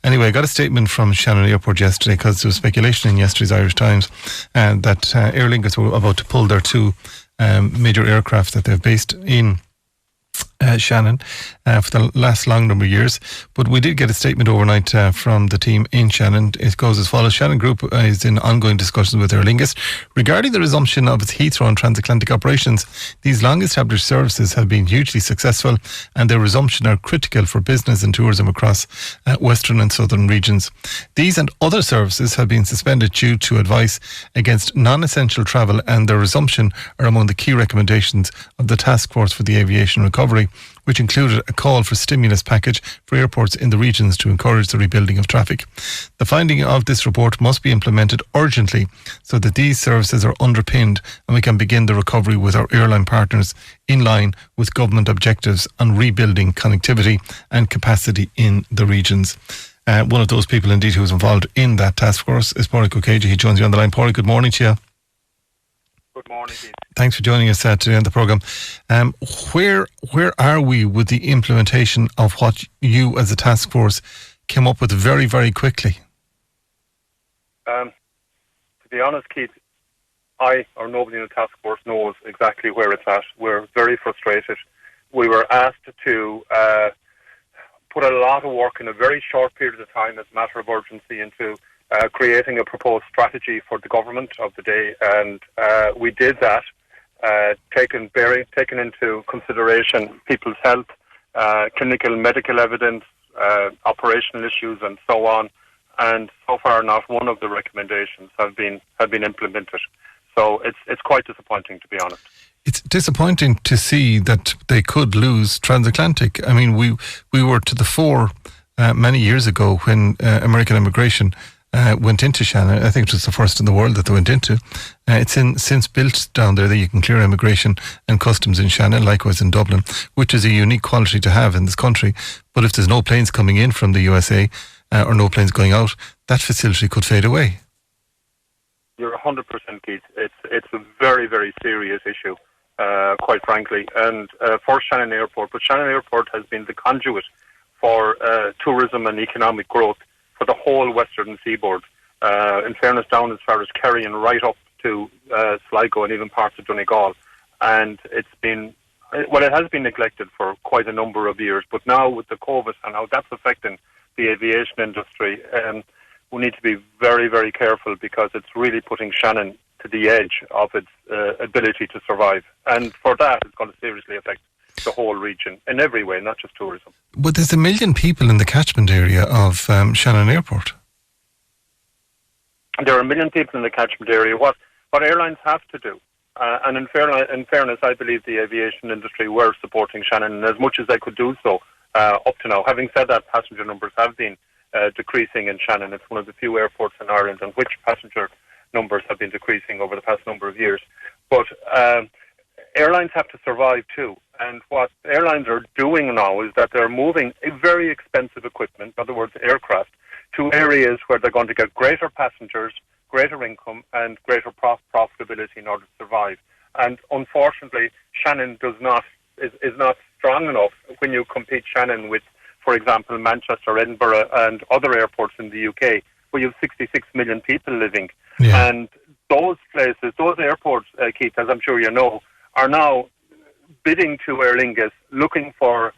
Anyway, I got a statement from Shannon Airport yesterday because there was speculation in yesterday's Irish Times that Aer Lingus were about to pull their two major aircraft that they've based in Shannon for the last long number of years. But we did get a statement overnight from the team in Shannon. It goes as follows. Shannon Group is in ongoing discussions with Aer Lingus regarding the resumption of its Heathrow and Transatlantic operations. These long-established services have been hugely successful and their resumption are critical for business and tourism across western and southern regions. These and other services have been suspended due to advice against non-essential travel, and their resumption are among the key recommendations of the Task Force for the Aviation Recovery, which included a call for stimulus package for airports in the regions to encourage the rebuilding of traffic. The finding of this report must be implemented urgently so that these services are underpinned and we can begin the recovery with our airline partners in line with government objectives on rebuilding connectivity and capacity in the regions. One of those people indeed who was involved in that task force is Pádraig Ó Céide. He joins you on the line. Pádraig, good morning to you. Good morning, Keith. Thanks for joining us today on the programme. Where are we with the implementation of what you as a task force came up with very, very quickly? To be honest, Keith, I or nobody in the task force knows exactly where it's at. We're very frustrated. We were asked to put a lot of work in a very short period of time as a matter of urgency into creating a proposed strategy for the government of the day, and we did that, taking into consideration people's health, clinical medical evidence, operational issues, and so on. And so far, not one of the recommendations have been implemented. So it's quite disappointing, to be honest. It's disappointing to see that they could lose Transatlantic. I mean, we were to the fore many years ago when American immigration went into Shannon. I think it was the first in the world that they went into. It's since built down there that you can clear immigration and customs in Shannon, likewise in Dublin, which is a unique quality to have in this country. But if there's no planes coming in from the USA or no planes going out, that facility could fade away. You're 100%, Keith. It's a very, very serious issue, quite frankly. And for Shannon Airport, but Shannon Airport has been the conduit for tourism and economic growth for the whole western seaboard. In fairness, down as far as Kerry and right up to Sligo and even parts of Donegal. And it has been neglected for quite a number of years. But now with the COVID and how that's affecting the aviation industry, we need to be very, very careful because it's really putting Shannon to the edge of its ability to survive. And for that, it's going to seriously affect the whole region in every way, not just tourism. But there's 1 million people in the catchment area of Shannon Airport. There are 1 million people in the catchment area. What airlines have to do, and in fairness, I believe the aviation industry were supporting Shannon as much as they could do so up to now. Having said that, passenger numbers have been decreasing in Shannon. It's one of the few airports in Ireland on which passenger numbers have been decreasing over the past number of years. But airlines have to survive too. And what airlines are doing now is that they're moving a very expensive equipment, in other words, aircraft, to areas where they're going to get greater passengers, greater income, and greater profitability in order to survive. And unfortunately, Shannon is not strong enough when you compete Shannon with, for example, Manchester, Edinburgh, and other airports in the UK, where you have 66 million people living. Yeah. And those places, those airports, Keith, as I'm sure you know, are now bidding to Aer Lingus, looking for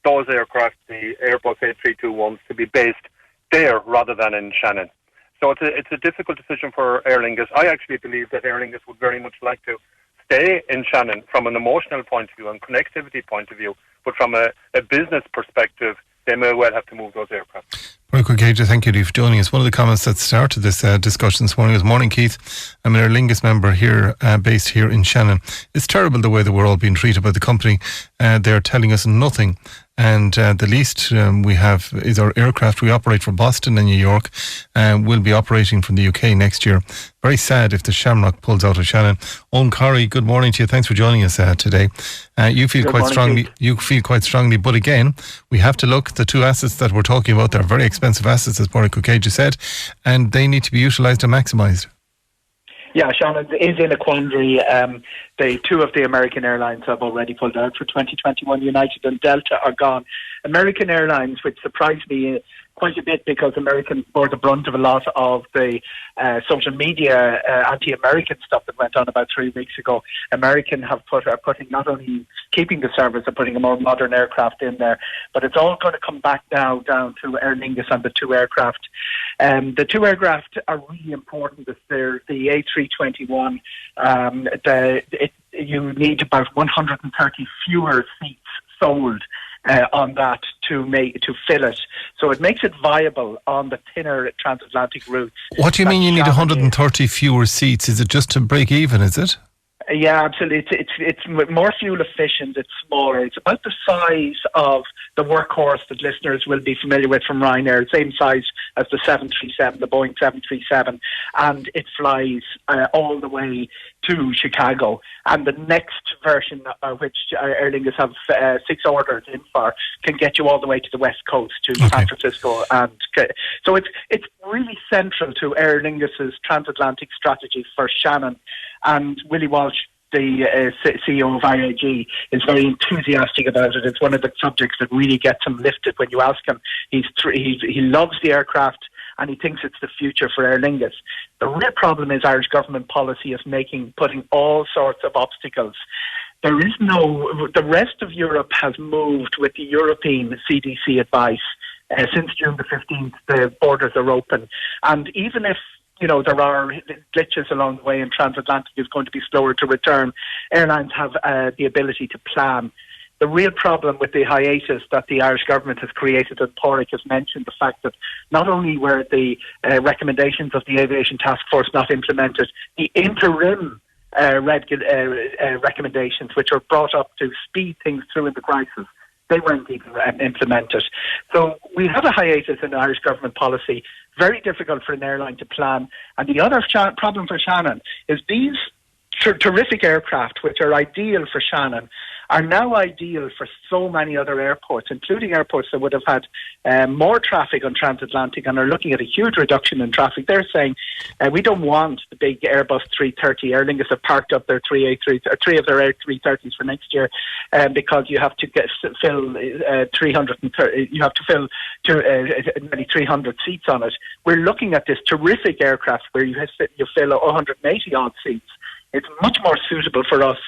those aircraft, the Airbus A321s, to be based there rather than in Shannon. So it's a difficult decision for Aer Lingus. I actually believe that Aer Lingus would very much like to stay in Shannon from an emotional point of view and connectivity point of view, but from a business perspective, they may well have to move those aircraft. Pádraig Ó Céide, thank you for joining us. One of the comments that started this discussion this morning was, "Morning, Keith. I'm an Aer Lingus member here, based here in Shannon. It's terrible the way that we're all being treated by the company. They're telling us nothing. And the least we have is our aircraft. We operate from Boston and New York. We'll be operating from the UK next year. Very sad if the Shamrock pulls out of Shannon." Owen Corrie, good morning to you. Thanks for joining us today. You feel quite strongly. You feel quite strongly, but again, we have to look. The two assets that we're talking about, they're very expensive assets, as Pádraig Ó Céide said, and they need to be utilised and maximised. Yeah, Shannon is in a quandary. Two of the American airlines have already pulled out for 2021. United and Delta are gone. American Airlines, which surprised me quite a bit because Americans bore the brunt of a lot of the social media anti-American stuff that went on about 3 weeks ago. American are putting not only keeping the service, they're putting a more modern aircraft in there, but it's all going to come back now down to Aer Lingus and the two aircraft. The two aircraft are really important. They're the A321. You need about 130 fewer seats sold on that to fill it, so it makes it viable on the thinner transatlantic routes. What do you mean you need 130 fewer seats? Is it just to break even? Is it? Yeah, absolutely. It's more fuel efficient. It's smaller. It's about the size of the workhorse that listeners will be familiar with from Ryanair, same size as the 737, the Boeing 737, and it flies all the way to Chicago. And the next version, which Aer Lingus have 6 orders in for, can get you all the way to the West Coast, to San Francisco. And so it's really central to Aer Lingus's transatlantic strategy for Shannon. And Willie Walsh, the CEO of IAG, is very enthusiastic about it. It's one of the subjects that really gets him lifted when you ask him. He loves the aircraft and he thinks it's the future for Aer Lingus. The real problem is Irish government policy is putting all sorts of obstacles. The rest of Europe has moved with the European CDC advice. Since June the 15th, the borders are open. And even if there are glitches along the way and transatlantic is going to be slower to return, airlines have the ability to plan. The real problem with the hiatus that the Irish government has created, and Pádraig has mentioned the fact that not only were the recommendations of the Aviation Task Force not implemented, the interim recommendations, which were brought up to speed things through in the crisis, they weren't even implemented. So we have a hiatus in Irish government policy, very difficult for an airline to plan. And the other problem for Shannon is these terrific aircraft, which are ideal for Shannon, are now ideal for so many other airports, including airports that would have had more traffic on transatlantic and are looking at a huge reduction in traffic. They're saying, we don't want the big Airbus 330. Aer Lingus have parked up their three of their A330s for next year because you have to fill 330. You have to fill nearly 300 seats on it. We're looking at this terrific aircraft where you fill 180 odd seats. It's much more suitable for us.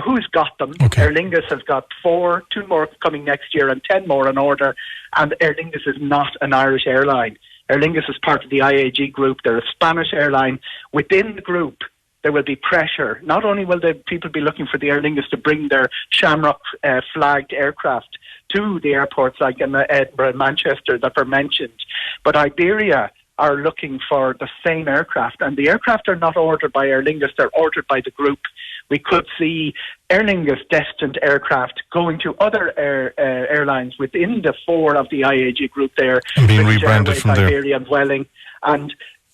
Who's got them? Aer Lingus has got 4, 2 more coming next year and 10 more in order. And Aer Lingus is not an Irish airline. Aer Lingus is part of the IAG group. They're a Spanish airline. Within the group, there will be pressure. Not only will the people be looking for the Aer Lingus to bring their Shamrock flagged aircraft to the airports like in Edinburgh and Manchester that were mentioned, but Iberia are looking for the same aircraft. And the aircraft are not ordered by Aer Lingus, they're ordered by the group. We could see Aer Lingus destined aircraft going to other airlines within the 4 of the IAG group there. And being rebranded from there. Iberia and Welling. And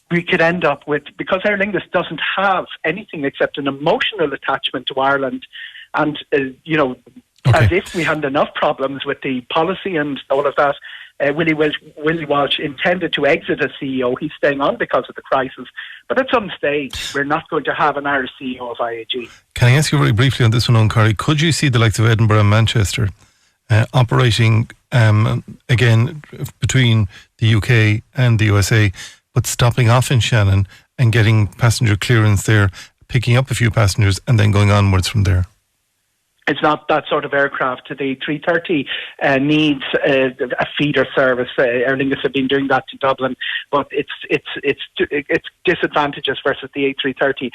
we could end up with, because Aer Lingus doesn't have anything except an emotional attachment to Ireland, and, as if we had enough problems with the policy and all of that, Willie Walsh intended to exit as CEO. He's staying on because of the crisis. But at some stage, we're not going to have an Irish CEO of IAG. Can I ask you very briefly on this one, Corey? Could you see the likes of Edinburgh and Manchester operating again between the UK and the USA, but stopping off in Shannon and getting passenger clearance there, picking up a few passengers and then going onwards from there? It's not that sort of aircraft. The 330 needs a feeder service. Aer Lingus have been doing that to Dublin, but it's disadvantageous versus the A330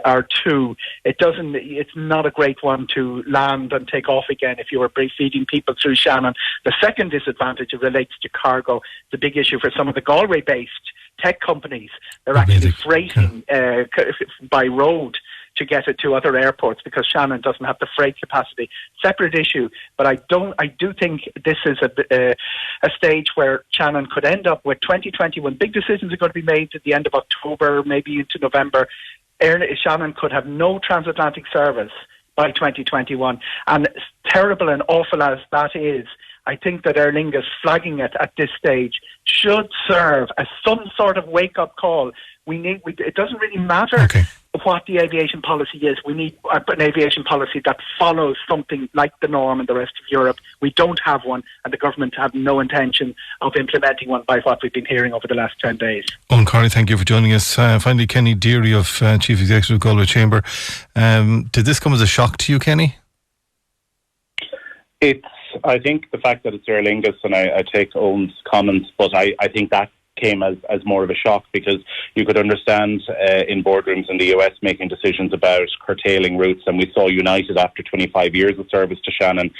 R2. It's not a great one to land and take off again if you were feeding people through Shannon. The second disadvantage relates to cargo. The big issue for some of the Galway-based tech companies, they're actually freighting by road to get it to other airports because Shannon doesn't have the freight capacity. Separate issue, but I do think this is a stage where Shannon could end up with 2021. Big decisions are going to be made at the end of October, maybe into November. Shannon could have no transatlantic service by 2021. And terrible and awful as that is, I think that Aer Lingus flagging it at this stage should serve as some sort of wake-up call. It doesn't really matter what the aviation policy is. We need an aviation policy that follows something like the norm in the rest of Europe. We don't have one, and the government have no intention of implementing one by what we've been hearing over the last 10 days. Owen Corry, thank you for joining us. Finally, Kenny Deery of Chief Executive of Galway Chamber. Did this come as a shock to you, Kenny? I think the fact that it's Aer Lingus, and I take Owen's comments, but I think that came as more of a shock, because you could understand in boardrooms in the US making decisions about curtailing routes, and we saw United after 25 years of service to Shannon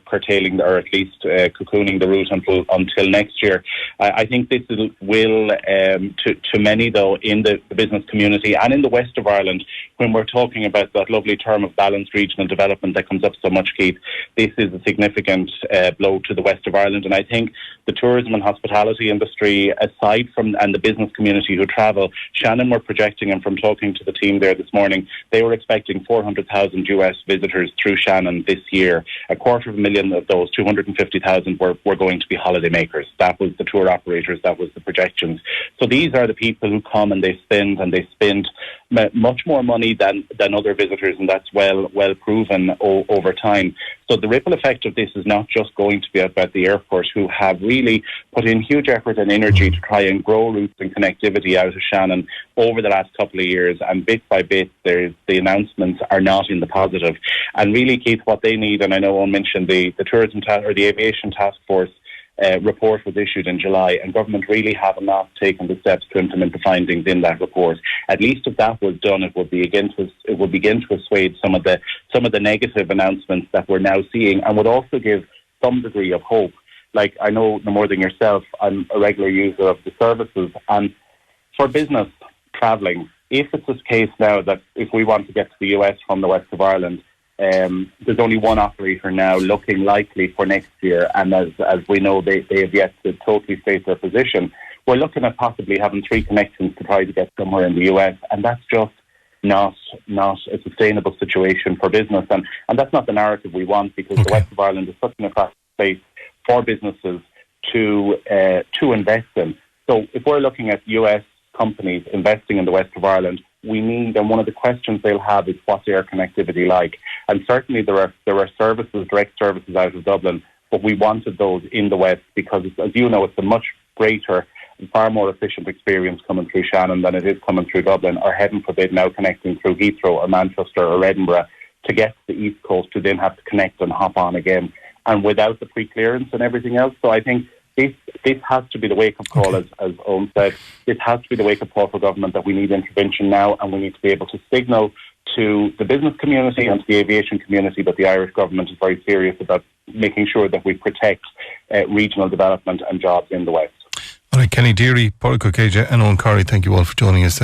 curtailing, or at least cocooning the route until next year. I think this will to many though in the business community and in the west of Ireland, when we're talking about that lovely term of balanced regional development that comes up so much, Keith, this is a significant blow to the west of Ireland. And I think the tourism and hospitality industry, aside from, and the business community who travel, Shannon were projecting, and from talking to the team there this morning, they were expecting 400,000 US visitors through Shannon this year. 250,000 of those, 250,000 were going to be holiday makers. That was the tour operators, that was the projections. So these are the people who come and they spend much more money than other visitors, and that's well proven over time. So the ripple effect of this is not just going to be about the airport, who have really put in huge effort and energy to try and grow routes and connectivity out of Shannon over the last couple of years, and bit by bit the announcements are not in the positive. And really, Keith, what they need, and I know Owen mentioned the tourism or the aviation task force report was issued in July, and government really have not taken the steps to implement the findings in that report. At least if that was done, it would begin to assuage some of the negative announcements that we're now seeing, and would also give some degree of hope. Like, I know no more than yourself, I'm a regular user of the services, and for business travelling, if it's this case now that if we want to get to the US from the west of Ireland, there's only one operator now looking likely for next year, and as we know, they have yet to totally state their position. We're looking at possibly having 3 connections to try to get somewhere in the US, and that's just not a sustainable situation for business, and that's not the narrative we want, because the west of Ireland is such an attractive space for businesses to invest in. So if we're looking at US companies investing in the west of Ireland, we need, and one of the questions they'll have is, what's air connectivity like? And certainly there are services, direct services out of Dublin, but we wanted those in the west because, as you know, it's a much greater and far more efficient experience coming through Shannon than it is coming through Dublin, or heaven forbid now connecting through Heathrow or Manchester or Edinburgh to get to the east coast, to then have to connect and hop on again, and without the pre-clearance and everything else. So I think this has to be the wake-up call, as Owen said. This has to be the wake-up call for government, that we need intervention now, and we need to be able to signal to the business community and to the aviation community that the Irish government is very serious about making sure that we protect regional development and jobs in the West. All right, Kenny Deery, Paul Coccagia and Owen Corry, thank you all for joining us.